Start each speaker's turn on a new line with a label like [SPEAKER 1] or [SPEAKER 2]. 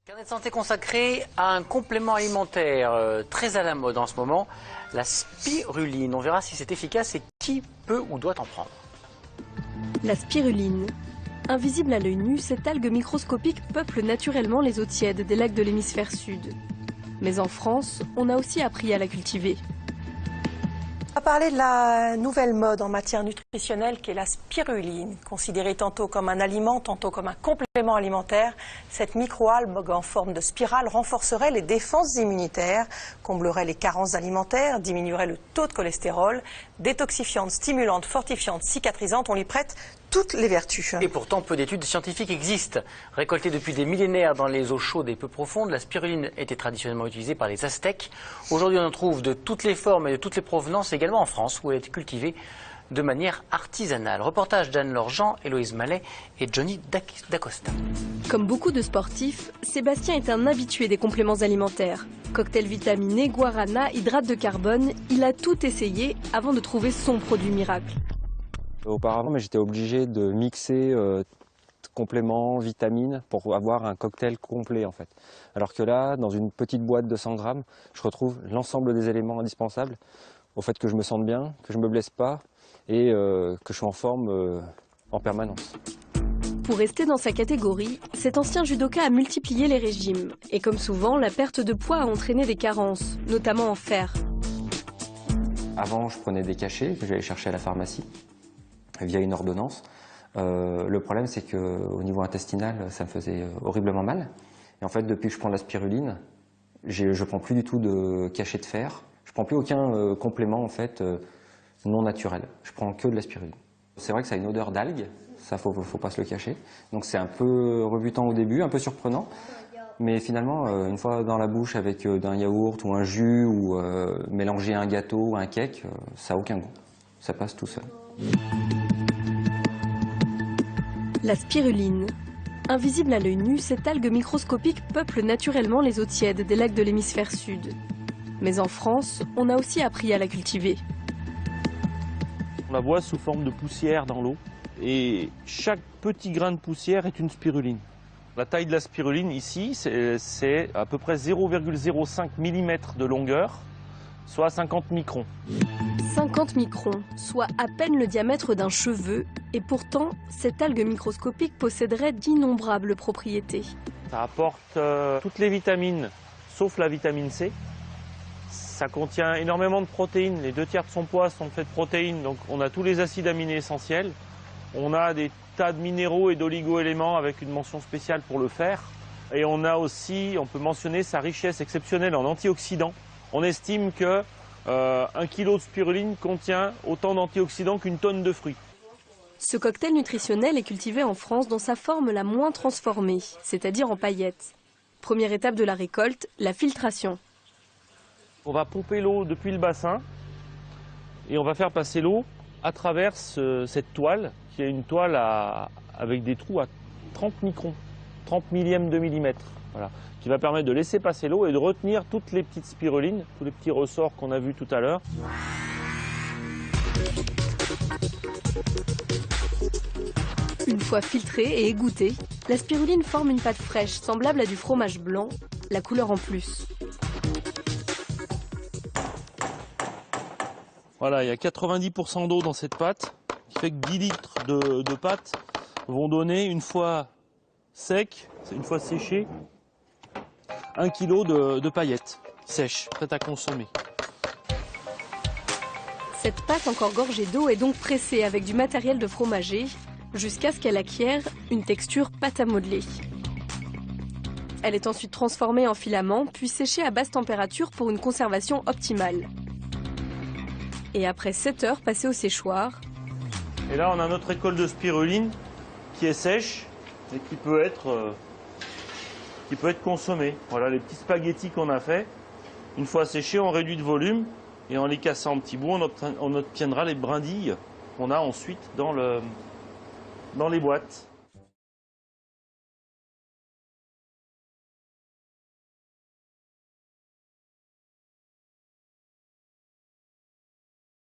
[SPEAKER 1] Carnet de santé consacré à un complément alimentaire très à la mode en ce moment, la spiruline. On verra si c'est efficace et qui peut ou doit en prendre.
[SPEAKER 2] La spiruline. Invisible à l'œil nu, cette algue microscopique peuple naturellement les eaux tièdes des lacs de l'hémisphère sud. Mais en France, on a aussi appris à la cultiver.
[SPEAKER 3] On va parler de la nouvelle mode en matière nutritionnelle qui est la spiruline. Considérée tantôt comme un aliment, tantôt comme un complément alimentaire, cette microalgue en forme de spirale renforcerait les défenses immunitaires, comblerait les carences alimentaires, diminuerait le taux de cholestérol, détoxifiante, stimulante, fortifiante, cicatrisante, on lui prête toutes les vertus.
[SPEAKER 1] Et pourtant, peu d'études scientifiques existent. Récoltée depuis des millénaires dans les eaux chaudes et peu profondes, la spiruline était traditionnellement utilisée par les Aztèques. Aujourd'hui, on en trouve de toutes les formes et de toutes les provenances, également en France, où elle est cultivée de manière artisanale. Reportage d'Anne-Laure Jean, Héloïse Mallet et Johnny Dacosta.
[SPEAKER 2] Comme beaucoup de sportifs, Sébastien est un habitué des compléments alimentaires. Cocktail vitaminé, guarana, hydrate de carbone, il a tout essayé avant de trouver son produit miracle.
[SPEAKER 4] Auparavant, j'étais obligé de mixer compléments, vitamines pour avoir un cocktail complet en fait. Alors que là, dans une petite boîte de 100 grammes, je retrouve l'ensemble des éléments indispensables au fait que je me sente bien, que je ne me blesse pas et que je suis en forme en permanence.
[SPEAKER 2] Pour rester dans sa catégorie, cet ancien judoka a multiplié les régimes. Et comme souvent, la perte de poids a entraîné des carences, notamment en fer.
[SPEAKER 4] Avant, je prenais des cachets que j'allais chercher à la pharmacie via une ordonnance. Le problème, c'est qu'au niveau intestinal, ça me faisait horriblement mal. Et en fait, depuis que je prends de la spiruline, je ne prends plus du tout de cachet de fer. Je ne prends plus aucun complément en fait, non naturel. Je prends que de la spiruline. C'est vrai que ça a une odeur d'algue, ça faut pas se le cacher. Donc c'est un peu rebutant au début, un peu surprenant. Mais finalement, une fois dans la bouche avec d'un yaourt ou un jus ou mélanger un gâteau ou un cake, ça n'a aucun goût. Ça passe tout seul.
[SPEAKER 2] La spiruline. Invisible à l'œil nu, cette algue microscopique peuple naturellement les eaux tièdes des lacs de l'hémisphère sud. Mais en France, on a aussi appris à la cultiver.
[SPEAKER 5] On la voit sous forme de poussière dans l'eau et chaque petit grain de poussière est une spiruline. La taille de la spiruline ici, c'est à peu près 0,05 mm de longueur, soit 50 microns.
[SPEAKER 2] 50 microns, soit à peine le diamètre d'un cheveu, et pourtant, cette algue microscopique posséderait d'innombrables propriétés.
[SPEAKER 5] Ça apporte toutes les vitamines, sauf la vitamine C. Ça contient énormément de protéines, les 2/3 de son poids sont faits de protéines, donc on a tous les acides aminés essentiels. On a des tas de minéraux et d'oligo-éléments avec une mention spéciale pour le fer. Et on a aussi, on peut mentionner sa richesse exceptionnelle en antioxydants. On estime que 1 kg de spiruline contient autant d'antioxydants qu'une tonne de fruits.
[SPEAKER 2] Ce cocktail nutritionnel est cultivé en France dans sa forme la moins transformée, c'est-à-dire en paillettes. Première étape de la récolte, la filtration.
[SPEAKER 5] On va pomper l'eau depuis le bassin et on va faire passer l'eau à travers cette toile, qui est une toile avec des trous à 30 microns, 30 millièmes de millimètre. Voilà, qui va permettre de laisser passer l'eau et de retenir toutes les petites spirulines, tous les petits ressorts qu'on a vus tout à l'heure.
[SPEAKER 2] Une fois filtrée et égouttée, la spiruline forme une pâte fraîche semblable à du fromage blanc, la couleur en plus.
[SPEAKER 5] Voilà, il y a 90% d'eau dans cette pâte, qui fait que 10 litres de pâte vont donner, une fois sec, une fois séché, 1 kg de paillettes sèches, prêtes à consommer.
[SPEAKER 2] Cette pâte encore gorgée d'eau est donc pressée avec du matériel de fromager, jusqu'à ce qu'elle acquiert une texture pâte à modeler. Elle est ensuite transformée en filaments, puis séchée à basse température pour une conservation optimale. Et après 7 heures passées au séchoir.
[SPEAKER 5] Et là, on a notre école de spiruline qui est sèche et qui peut être consommée. Voilà les petits spaghettis qu'on a fait. Une fois séchés, on réduit de volume et en les cassant en petits bouts, on obtiendra les brindilles qu'on a ensuite dans les boîtes.